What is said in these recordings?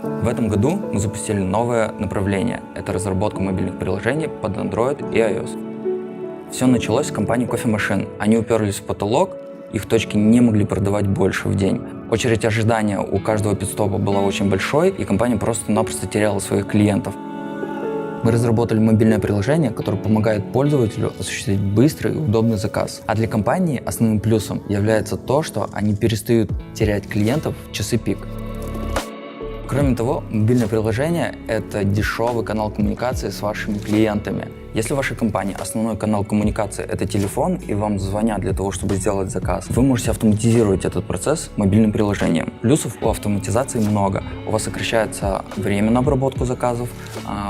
В этом году мы запустили новое направление – это разработка мобильных приложений под Android и iOS. Все началось с компании Coffee Machine. Они уперлись в потолок, их точки не могли продавать больше в день. Очередь ожидания у каждого пит-стопа была очень большой, и компания просто-напросто теряла своих клиентов. Мы разработали мобильное приложение, которое помогает пользователю осуществить быстрый и удобный заказ. А для компании основным плюсом является то, что они перестают терять клиентов в часы пик. Кроме того, мобильное приложение – это дешевый канал коммуникации с вашими клиентами. Если в вашей компании основной канал коммуникации – это телефон, и вам звонят для того, чтобы сделать заказ, вы можете автоматизировать этот процесс мобильным приложением. Плюсов у автоматизации много. У вас сокращается время на обработку заказов,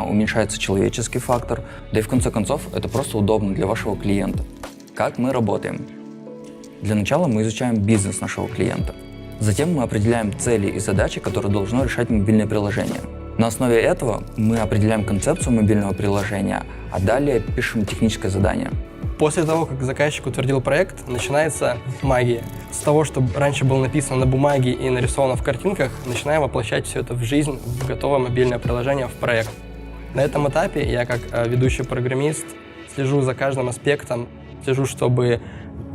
уменьшается человеческий фактор, да и в конце концов это просто удобно для вашего клиента. Как мы работаем? Для начала мы изучаем бизнес нашего клиента. Затем мы определяем цели и задачи, которые должно решать мобильное приложение. На основе этого мы определяем концепцию мобильного приложения, а далее пишем техническое задание. После того, как заказчик утвердил проект, начинается магия. С того, что раньше было написано на бумаге и нарисовано в картинках, начинаем воплощать все это в жизнь, в готовое мобильное приложение, в проект. На этом этапе я, как ведущий программист, слежу за каждым аспектом, слежу, чтобы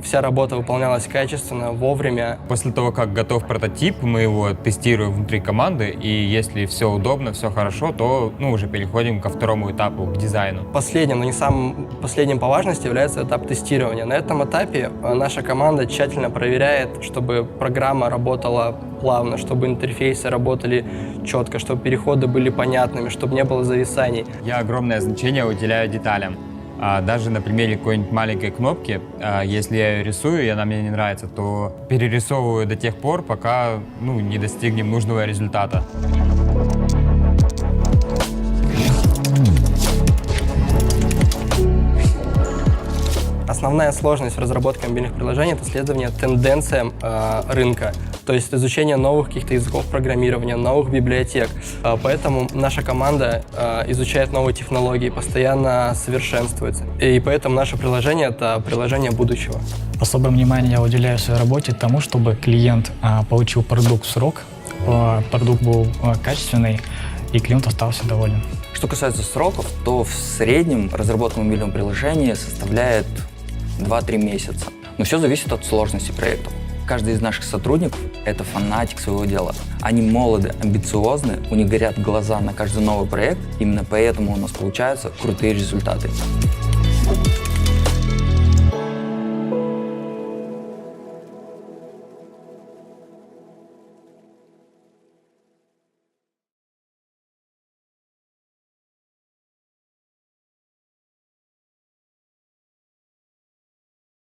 вся работа выполнялась качественно, вовремя. После того, как готов прототип, мы его тестируем внутри команды, и если все удобно, все хорошо, то уже переходим ко второму этапу, к дизайну. Последним, но не самым последним по важности является этап тестирования. На этом этапе наша команда тщательно проверяет, чтобы программа работала плавно, чтобы интерфейсы работали четко, чтобы переходы были понятными, чтобы не было зависаний. Я огромное значение уделяю деталям. Даже на примере какой-нибудь маленькой кнопки, если я ее рисую, и она мне не нравится, то перерисовываю до тех пор, пока не достигнем нужного результата. Основная сложность в разработке мобильных приложений – это следование тенденциям рынка, то есть изучение новых каких-то языков программирования, новых библиотек. Поэтому наша команда изучает новые технологии, постоянно совершенствуется. И поэтому наше приложение – это приложение будущего. Особое внимание я уделяю в своей работе тому, чтобы клиент получил продукт в срок, продукт был качественный, и клиент остался доволен. Что касается сроков, то в среднем разработка мобильного приложения составляет 2-3 месяца. Но все зависит от сложности проектов. Каждый из наших сотрудников – это фанатик своего дела. Они молоды, амбициозны, у них горят глаза на каждый новый проект. Именно поэтому у нас получаются крутые результаты.